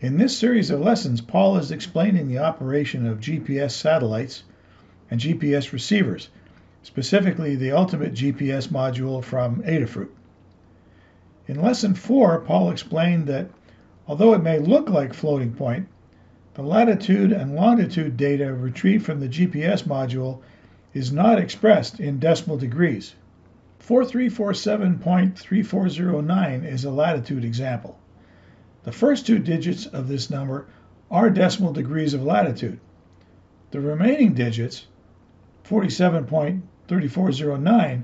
In this series of lessons, Paul is explaining the operation of GPS satellites and GPS receivers, specifically the ultimate GPS module from Adafruit. In Lesson 4, Paul explained that although it may look like floating point, the latitude and longitude data retrieved from the GPS module is not expressed in decimal degrees. 4347.3409 is a latitude example. The first two digits of this number are decimal degrees of latitude. The remaining digits, 47.3409,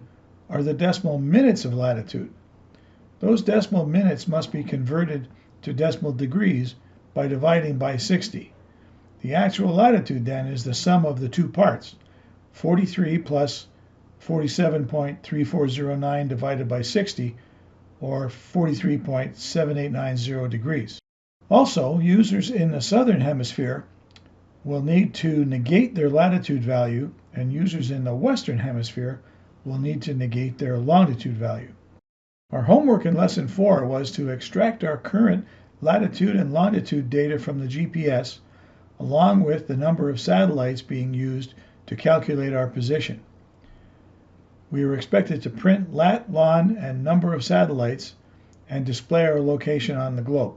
are the decimal minutes of latitude. Those decimal minutes must be converted to decimal degrees by dividing by 60. The actual latitude then is the sum of the two parts, 43 plus 47.3409 divided by 60, or 43.7890 degrees. Also, users in the southern hemisphere will need to negate their latitude value, and users in the western hemisphere will need to negate their longitude value. Our homework in Lesson 4 was to extract our current latitude and longitude data from the GPS, along with the number of satellites being used to calculate our position. We were expected to print lat, lon, and number of satellites and display our location on the globe.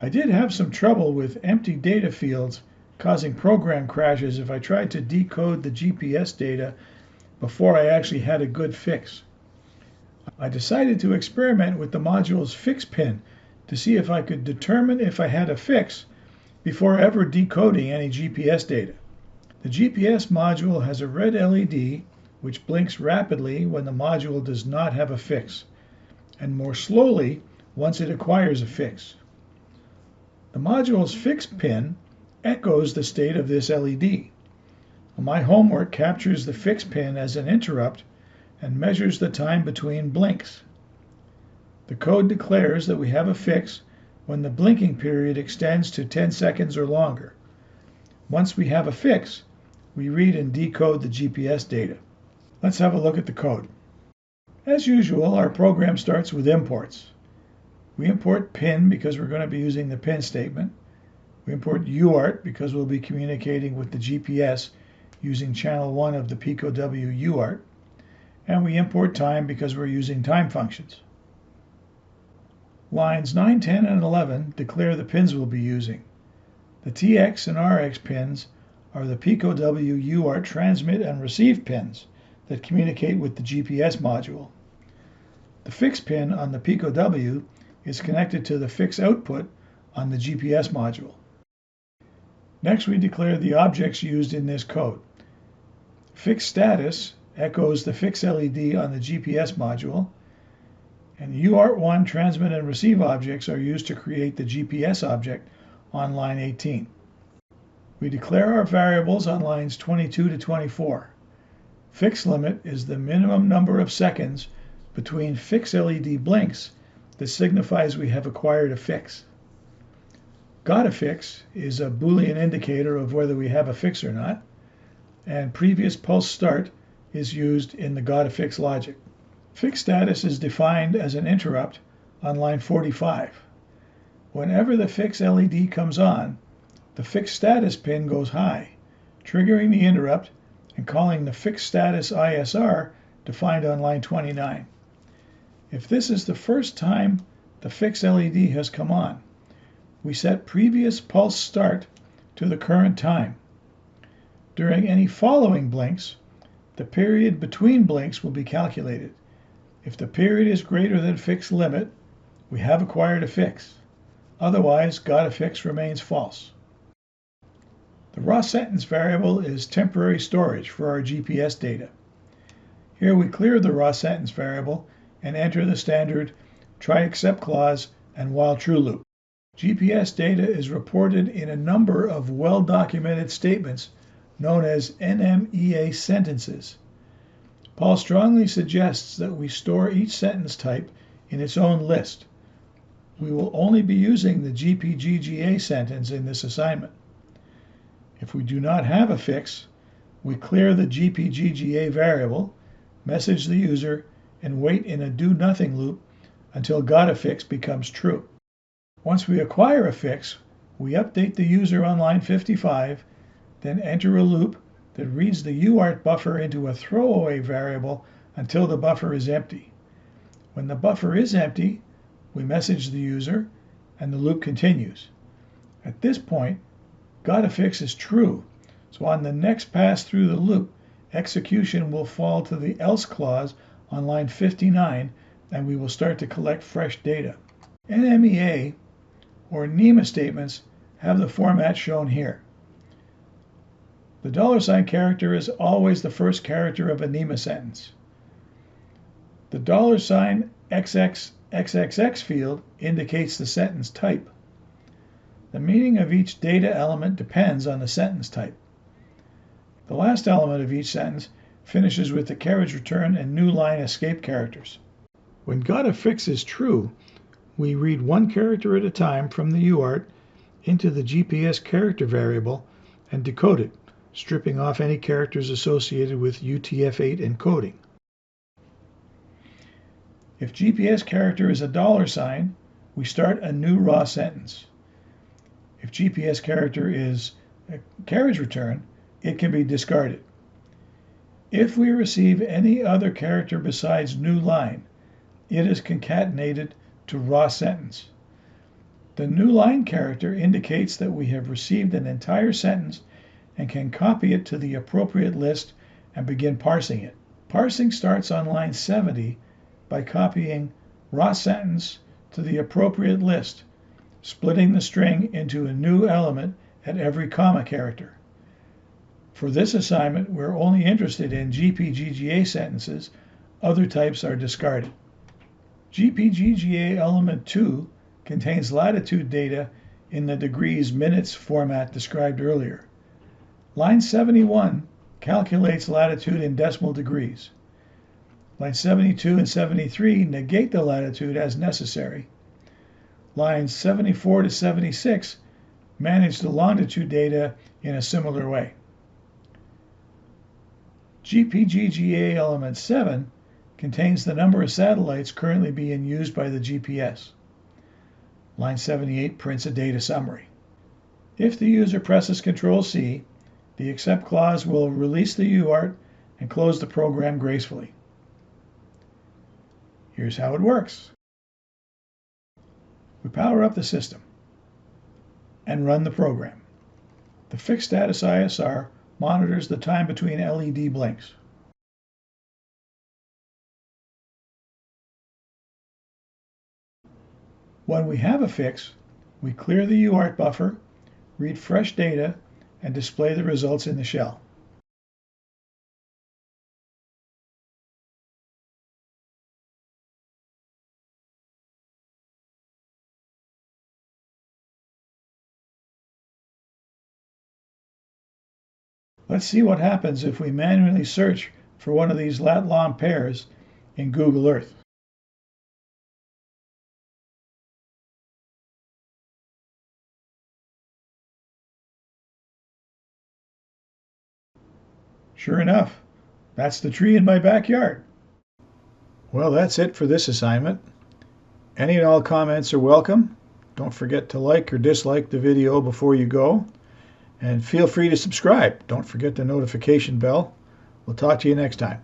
I did have some trouble with empty data fields causing program crashes if I tried to decode the GPS data before I actually had a good fix. I decided to experiment with the module's fix pin to see if I could determine if I had a fix before ever decoding any GPS data. The GPS module has a red LED which blinks rapidly when the module does not have a fix, and more slowly once it acquires a fix. The module's fix pin echoes the state of this LED. My homework captures the fix pin as an interrupt and measures the time between blinks. The code declares that we have a fix when the blinking period extends to 10 seconds or longer. Once we have a fix, we read and decode the GPS data. Let's have a look at the code. As usual, our program starts with imports. We import pin because we're going to be using the pin statement. We import UART because we'll be communicating with the GPS using channel 1 of the Pico W UART. And we import time because we're using time functions. Lines 9, 10, and 11 declare the pins we'll be using. The TX and RX pins are the Pico W UART transmit and receive pins that communicate with the GPS module. The fix pin on the Pico W is connected to the fix output on the GPS module. Next, we declare the objects used in this code. Fix status echoes the fix LED on the GPS module, and the UART1 transmit and receive objects are used to create the GPS object on line 18. We declare our variables on lines 22 to 24. Fix limit is the minimum number of seconds between fix LED blinks that signifies we have acquired a fix. Got a fix is a Boolean indicator of whether we have a fix or not, and previous pulse start is used in the got a fix logic. Fix status is defined as an interrupt on line 45. Whenever the fix LED comes on, the fix status pin goes high, triggering the interrupt and calling the fix status ISR defined on line 29. If this is the first time the fix LED has come on, we set previous pulse start to the current time. During any following blinks, the period between blinks will be calculated. If the period is greater than fix limit, we have acquired a fix. Otherwise, got a fix remains false. The raw sentence variable is temporary storage for our GPS data. Here we clear the raw sentence variable and enter the standard try except clause and while true loop. GPS data is reported in a number of well-documented statements known as NMEA sentences. Paul strongly suggests that we store each sentence type in its own list. We will only be using the GPGGA sentence in this assignment. If we do not have a fix, we clear the GPGGA variable, message the user, and wait in a do-nothing loop until got a fix becomes true. Once we acquire a fix, We update the user on line 55, then enter a loop that reads the UART buffer into a throwaway variable until the buffer is empty. When the buffer is empty, we message the user and the loop continues. At this point, got a fix is true, so on the next pass through the loop, execution will fall to the else clause on line 59 and we will start to collect fresh data. NMEA or NEMA statements have the format shown here. The $ character is always the first character of a NEMA sentence. The $XXXXX field indicates the sentence type. The meaning of each data element depends on the sentence type. The last element of each sentence finishes with the carriage return and new line escape characters. When got a fix is true, we read one character at a time from the UART into the GPS character variable and decode it, stripping off any characters associated with UTF-8 encoding. If GPS character is a $, we start a new raw sentence. If GPS character is a carriage return, it can be discarded. If we receive any other character besides new line, it is concatenated to raw sentence. The new line character indicates that we have received an entire sentence and can copy it to the appropriate list and begin parsing it. Parsing starts on line 70 by copying raw sentence to the appropriate list, splitting the string into a new element at every comma character. For this assignment, we're only interested in GPGGA sentences. Other types are discarded. GPGGA element 2 contains latitude data in the degrees minutes format described earlier. Line 71 calculates latitude in decimal degrees. Lines 72 and 73 negate the latitude as necessary. Lines 74 to 76 manage the longitude data in a similar way. GPGGA element 7 contains the number of satellites currently being used by the GPS. Line 78 prints a data summary. If the user presses Ctrl-C, the accept clause will release the UART and close the program gracefully. Here's how it works. We power up the system and run the program. The fixed status ISR monitors the time between LED blinks. When we have a fix, we clear the UART buffer, read fresh data, and display the results in the shell. Let's see what happens if we manually search for one of these lat-long pairs in Google Earth. Sure enough, that's the tree in my backyard. Well, that's it for this assignment. Any and all comments are welcome. Don't forget to like or dislike the video before you go. And feel free to subscribe. Don't forget the notification bell. We'll talk to you next time.